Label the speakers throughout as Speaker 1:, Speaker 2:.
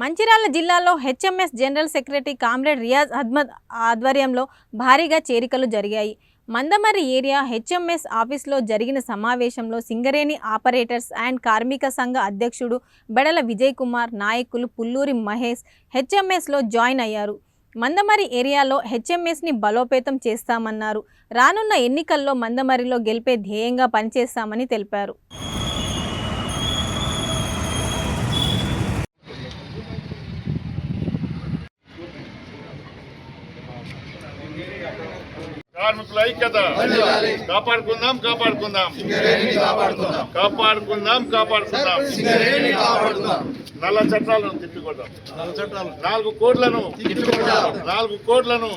Speaker 1: మంచిర్యాల జిల్లాలో HMS general secretary comrade Riyaz Ahmed ఆధ్వర్యంలో భారీగా చేరికలు జరిగాయి. మందమర్రి ఏరియా హెచ్ఎంఎస్ ఆఫీసులో జరిగిన సమావేశంలో సింగరేణి ఆపరేటర్స్ అండ్ కార్మిక సంఘ అధ్యక్షుడు బెడల విజయ్ కుమార్, నాయకులు పుల్లూరి మహేష్ హెచ్ఎంఎస్లో జాయిన్ అయ్యారు. మందమర్రి ఏరియాలో హెచ్ఎంఎస్ని బలోపేతం చేస్తామన్నారు. రానున్న ఎన్నికల్లో మందమర్రిలో గెలిపే ధ్యేయంగా పనిచేస్తామని తెలిపారు.
Speaker 2: కార్మికుల ఐక్యత కాపాడుకుందాం నల్ల చట్టాలను తిప్పికొడదాం. 4 కోట్లను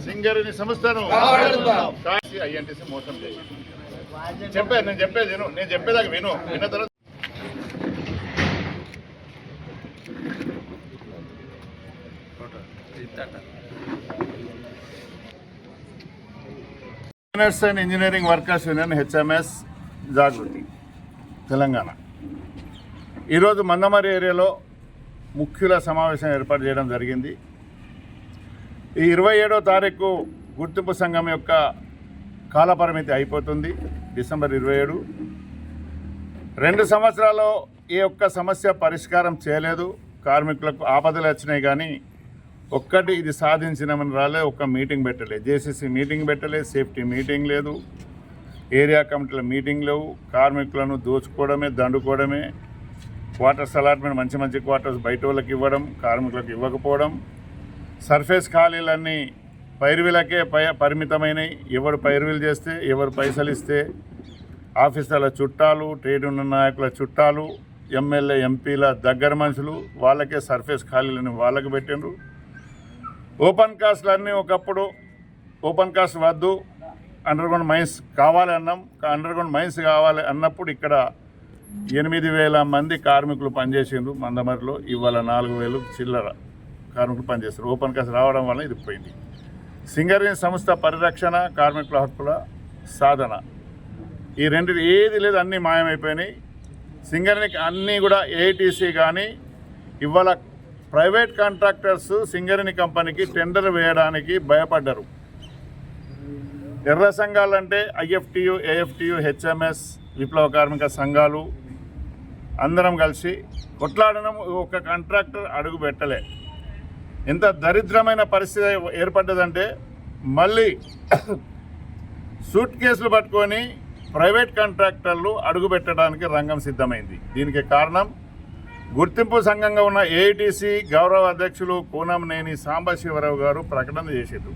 Speaker 2: సింగరేణి సంస్థను ఐఎన్టీసీ మోసం చేసి నేను చెప్పేదాకా విన్న తర్వాత engineers and engineering workers union HMS Jagruthi Telangana ఈరోజు మందమర్రి ఏరియాలో ముఖ్యుల సమావేశం ఏర్పాటు చేయడం జరిగింది. ఈ 27వ తారీఖు గుర్తింపు సంఘం యొక్క కాలపరిమితి అయిపోతుంది. డిసెంబర్ 27. 2 సంవత్సరాల్లో ఈ ఒక్క సమస్య పరిష్కారం చేయలేదు. కార్మికులకు ఆపదలు వచ్చినాయి కానీ ఒక్కటి ఇది సాధించినామని రాలే. ఒక్క మీటింగ్ పెట్టలేదు, జేసీసీ మీటింగ్ పెట్టలేదు, సేఫ్టీ మీటింగ్ లేదు, ఏరియా కమిటీల మీటింగ్ లేవు. కార్మికులను దోచుకోవడమే, దండుకోవడమే. క్వార్టర్స్ అలాట్మెంట్ మంచి క్వార్టర్స్ బయట వాళ్ళకి ఇవ్వడం, కార్మికులకు ఇవ్వకపోవడం. సర్ఫేస్ ఖాళీలన్నీ పైరువీలకే పరిమితమైనవి. ఎవరు పైరువీలు చేస్తే, ఎవరు పైసలు ఇస్తే ఆఫీసర్ల చుట్టాలు, ట్రేడ్ యూనియన్ నాయకుల చుట్టాలు, ఎమ్మెల్యే ఎంపీల దగ్గర మనుషులు, వాళ్ళకే సర్ఫేస్ ఖాళీలని వాళ్ళకి పెట్టిండ్రు. ఓపెన్ కాస్ట్లన్నీ ఒకప్పుడు ఓపెన్ కాస్ట్ వద్దు, అండర్గ్రౌండ్ మైన్స్ కావాలి అన్నాం. అండర్గ్రౌండ్ మైన్స్ కావాలి అన్నప్పుడు ఇక్కడ 8,000 మంది కార్మికులు పనిచేసిండ్రు మందమర్రిలో. ఇవాళ 4,000 చిల్లర కార్మికులు పనిచేస్తారు. ఓపెన్ కాస్ట్ రావడం వల్ల ఇది పోయింది. సింగరేణి సంస్థ పరిరక్షణ, కార్మికుల హక్కుల సాధన, ఈ రెండు ఏది లేదు, అన్నీ మాయమైపోయినాయి. సింగరేణికి అన్నీ కూడా ఏఐటీసీ కానీ ఇవాళ ప్రైవేట్ కాంట్రాక్టర్స్ సింగరేణి కంపెనీకి టెండర్ వేయడానికి భయపడ్డారు. ఎర్ర సంఘాలంటే ఐఎఫ్టియు, ఏఎఫ్టియు, హెచ్ఎంఎస్, విప్లవ కార్మిక సంఘాలు అందరం కలిసి కొట్లాడడం. ఒక కాంట్రాక్టర్ అడుగు పెట్టలే. ఎంత దరిద్రమైన పరిస్థితి ఏర్పడ్డదంటే మళ్ళీ సూట్ కేసులు పట్టుకొని ప్రైవేట్ కాంట్రాక్టర్లు అడుగు పెట్టడానికి రంగం సిద్ధమైంది. దీనికి కారణం గుర్తింపు సంఘంగా ఉన్న ఏఐటీసీ గౌరవ అధ్యక్షులు కూనంనేని సాంబశివరావు గారు ప్రకటన చేశారు.